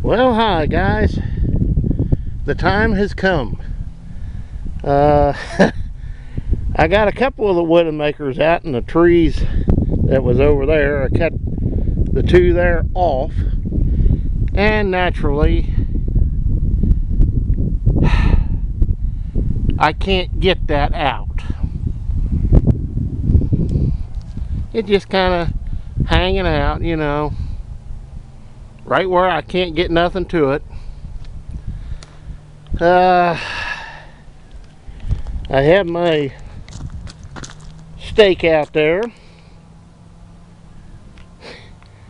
Well, hi guys. The time has come. I got a couple of the Widowmakers out in the trees that was over there. I cut the two there off, and naturally I can't get that out. It just kind of hanging out, you know, right where I can't get nothing to it. I have my stake out there.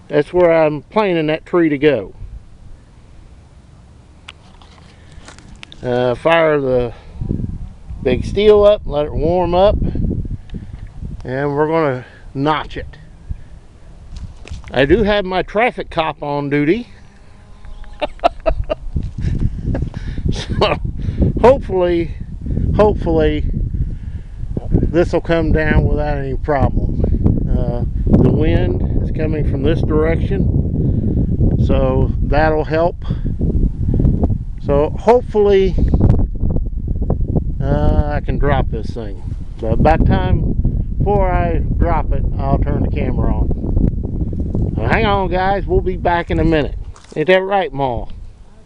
That's where I'm planning that tree to go. Fire the big steel up, let it warm up, and we're going to notch it. I do have my traffic cop on duty. So hopefully this will come down without any problem. The wind is coming from this direction, so that'll help. So hopefully I can drop this thing. But by the time before I drop it, I'll turn the camera on. So hang on guys, we'll be back in a minute. Ain't that right, Ma? I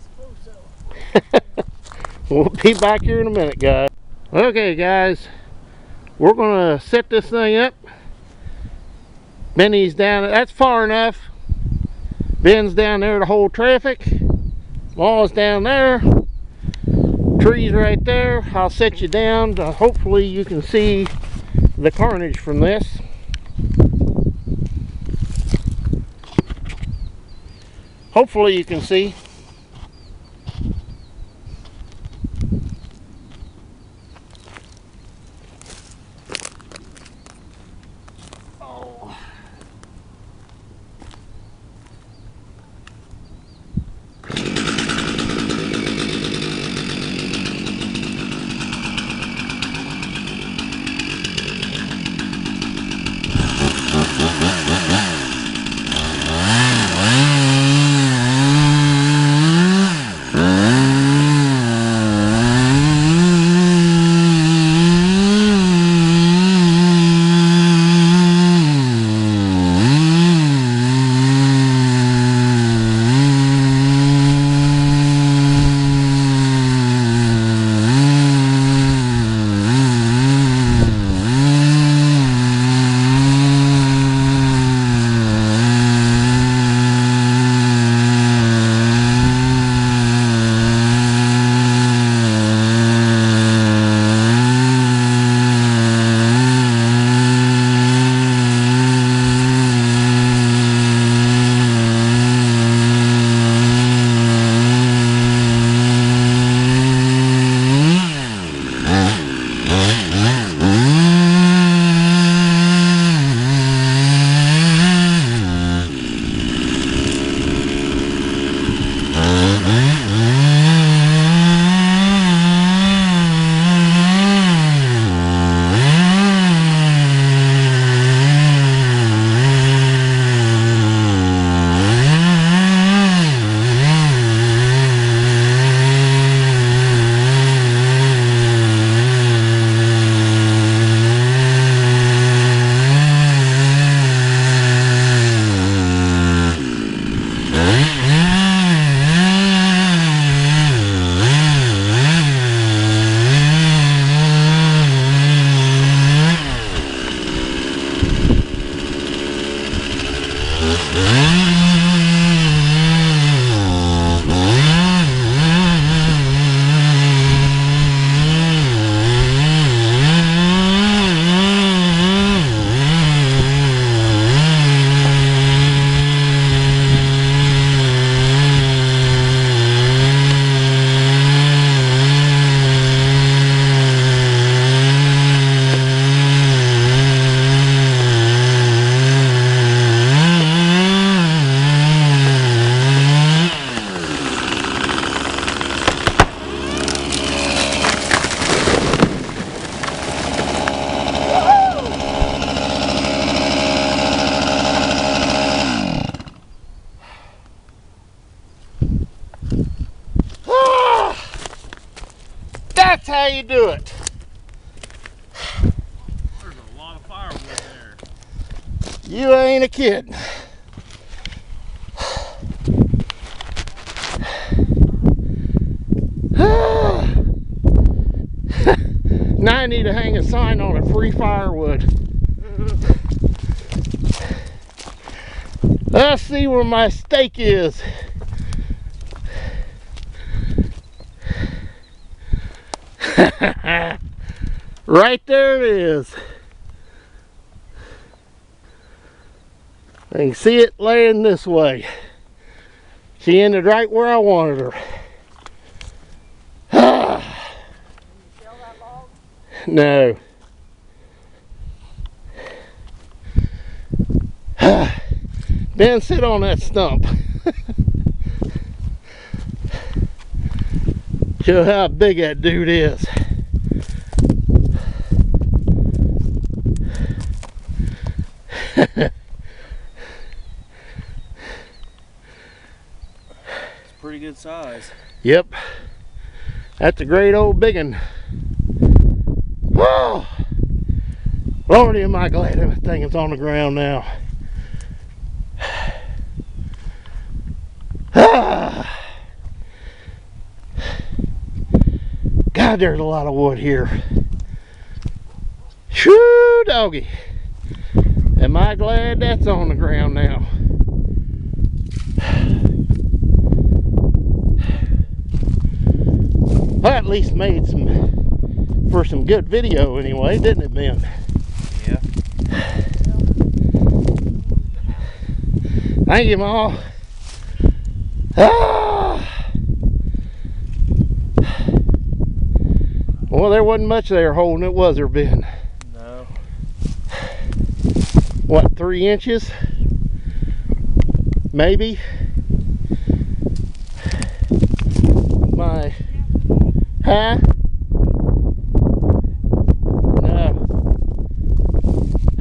suppose so. We'll be back here in a minute, guys. Okay guys, we're gonna set this thing up. Benny's down, that's far enough. Ben's down there to hold traffic. Ma's down there. Trees right there. I'll set you down. Hopefully you can see the carnage from this. Hopefully you can see. You ain't a kid. Now I need to hang a sign on it, free firewood. Let's see where my steak is. Right there it is. I can see it laying this way. She ended right where I wanted her. No. Ben, sit on that stump. Show how big that dude is. It's pretty good size. Yep. That's a great old big one. Whoa! Lordy, am I glad that thing is on the ground now. God, there's a lot of wood here. Shoo, doggy. Am I glad that's on the ground now. Well, at least made for some good video anyway, didn't it, Ben? Yeah. Thank you, Ma. Well, there wasn't much there holding it, was there, Ben? No. What, 3 inches? Maybe? My... Huh? No.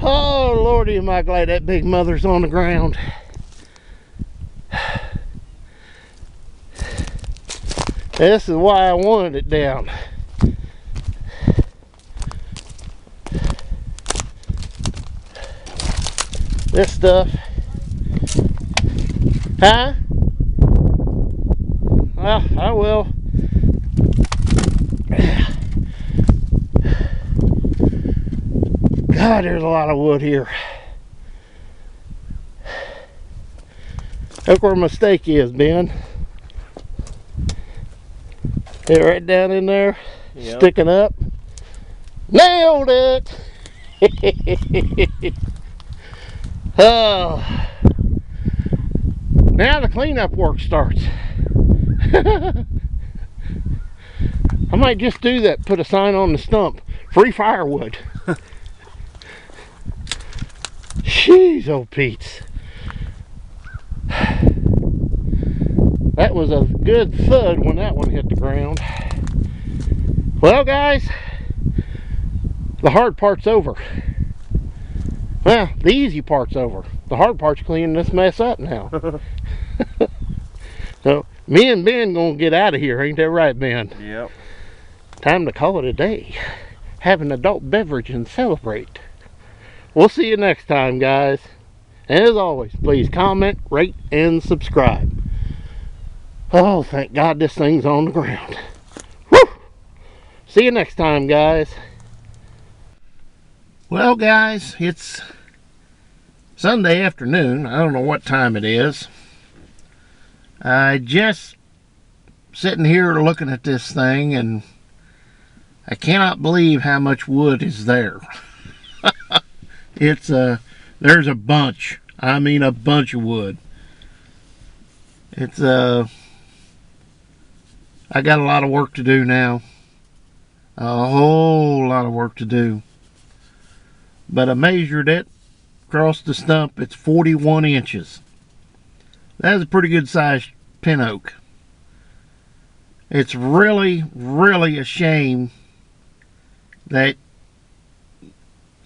Oh, Lordy, am I glad that big mother's on the ground. This is why I wanted it down. This stuff. Huh? Well, I will. God, there's a lot of wood here. Look where my steak is, Ben. It right down in there, yep. Sticking up. Nailed it! Oh. Now the cleanup work starts. I might just do that, put a sign on the stump. Free firewood. Jeez, oh Pete's. That was a good thud when that one hit the ground. Well, guys, the hard part's over. Well, the easy part's over. The hard part's cleaning this mess up now. So, me and Ben gonna get out of here, ain't that right, Ben? Yep. Time to call it a day. Have an adult beverage and celebrate. We'll see you next time, guys. And as always, please comment, rate, and subscribe. Oh, thank God this thing's on the ground. Woo! See you next time, guys. Well, guys, it's Sunday afternoon. I don't know what time it is. I just sitting here looking at this thing, and I cannot believe how much wood is there. It's there's a bunch. I mean a bunch of wood. It's I got a lot of work to do now. A whole lot of work to do. But I measured it across the stump. It's 41 inches. That's a pretty good sized pin oak. It's really, really a shame that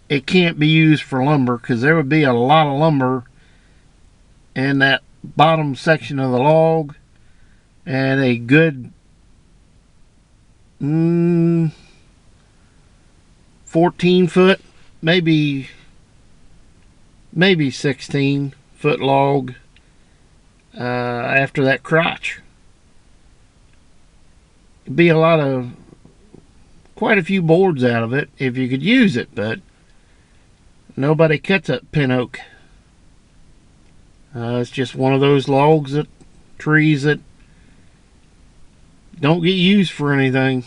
it can't be used for lumber, because there would be a lot of lumber in that bottom section of the log, and a good 14 foot, maybe maybe 16-foot log after that crotch. It'd be quite a few boards out of it if you could use it, but nobody cuts up pin oak. It's just one of those trees that don't get used for anything.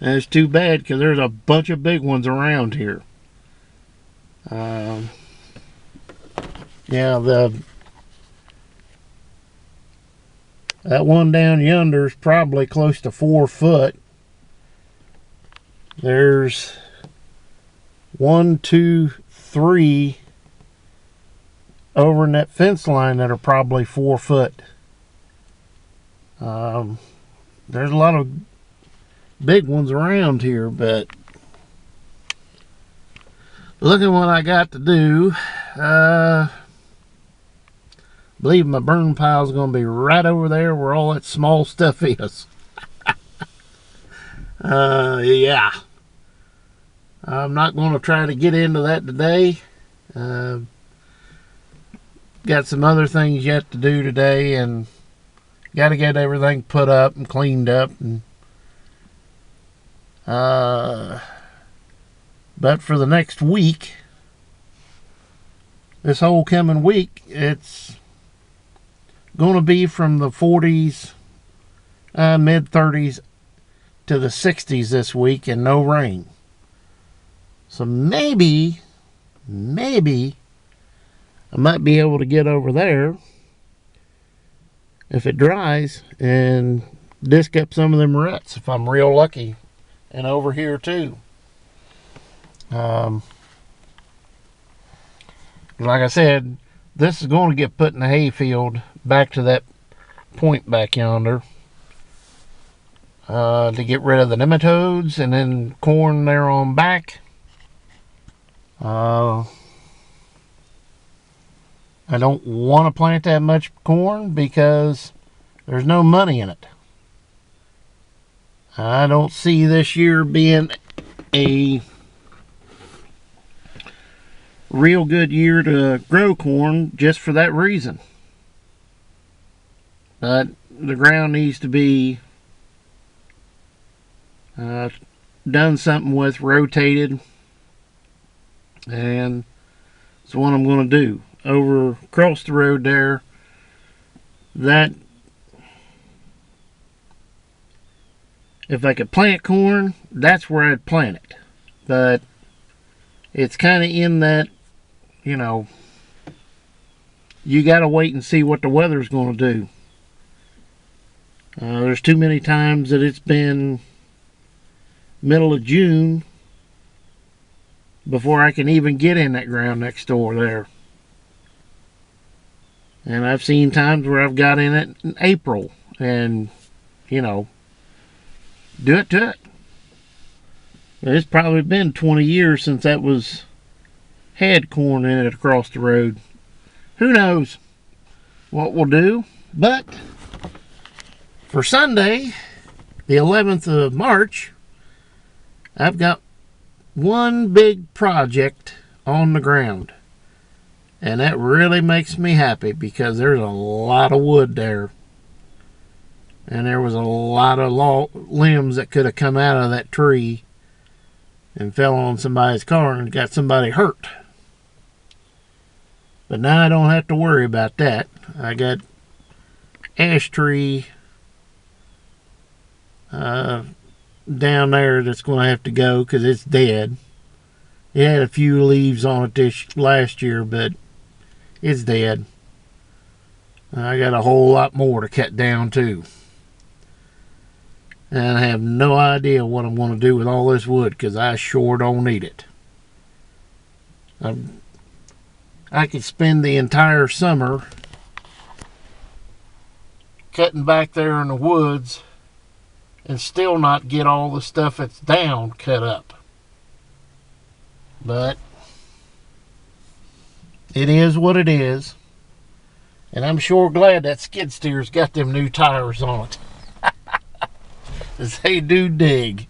And it's too bad because there's a bunch of big ones around here. Yeah, that one down yonder is probably close to 4 foot. There's 1, 2, 3 over in that fence line that are probably 4 foot. There's a lot of big ones around here, but look at what I got to do. I believe my burn pile is going to be right over there where all that small stuff is. Yeah. I'm not going to try to get into that today. Got some other things yet to do today, and got to get everything put up and cleaned up. And but for the next week, this whole coming week, it's going to be from the 40s, mid 30s to the 60s this week, and no rain. So maybe I might be able to get over there if it dries and disc up some of them ruts if I'm real lucky, and over here too. Like I said, this is going to get put in the hayfield back to that point back yonder to get rid of the nematodes, and then corn there on back. I don't want to plant that much corn because there's no money in it. I don't see this year being a real good year to grow corn just for that reason. But the ground needs to be done something with, rotated, and that's what I'm going to do. Over across the road there, that if I could plant corn, that's where I'd plant it. But it's kind of in that, you know, you got to wait and see what the weather's going to do. There's too many times that it's been middle of June before I can even get in that ground next door there. And I've seen times where I've got in it in April and, you know, do it to it. It's probably been 20 years since that had corn in it across the road. Who knows what we'll do. But for Sunday, the 11th of March, I've got one big project on the ground. And that really makes me happy because there's a lot of wood there. And there was a lot of limbs that could have come out of that tree and fell on somebody's car and got somebody hurt. But now I don't have to worry about that. I got ash tree down there that's going to have to go because it's dead. It had a few leaves on it this last year, but it's dead. I got a whole lot more to cut down too. And I have no idea what I'm going to do with all this wood because I sure don't need it. I could spend the entire summer cutting back there in the woods and still not get all the stuff that's down cut up. But it is what it is. And I'm sure glad that skid steer's got them new tires on it. As they do dig.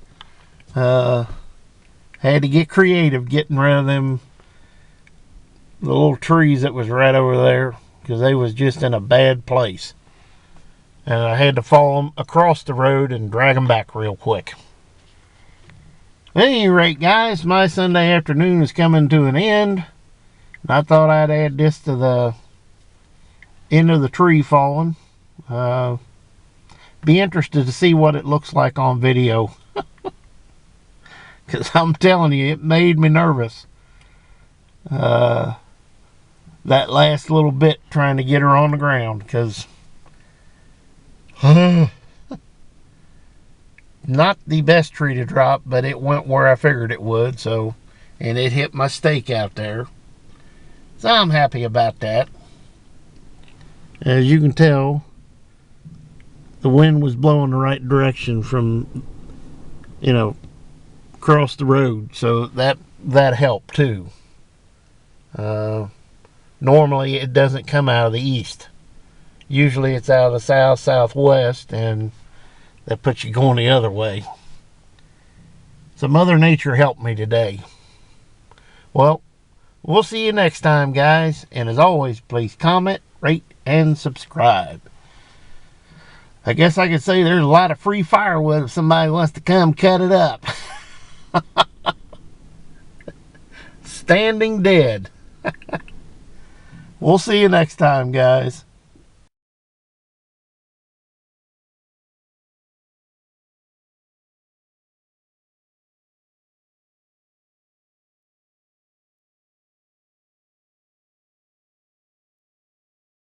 Had to get creative getting rid of them the little trees that was right over there, because they was just in a bad place. And I had to follow them across the road and drag them back real quick. At any rate, guys, my Sunday afternoon is coming to an end. And I thought I'd add this to the end of the tree falling. Be interested to see what it looks like on video. Because I'm telling you, it made me nervous. That last little bit trying to get her on the ground. Because not the best tree to drop, but it went where I figured it would. So, and it hit my stake out there. So I'm happy about that. As you can tell, the wind was blowing the right direction from, you know, across the road. So that helped too. Normally it doesn't come out of the east. Usually it's out of the south, southwest, and that puts you going the other way. So Mother Nature helped me today. Well, we'll see you next time, guys. And as always, please comment, rate, and subscribe. I guess I could say there's a lot of free firewood if somebody wants to come cut it up. Standing dead. We'll see you next time, guys.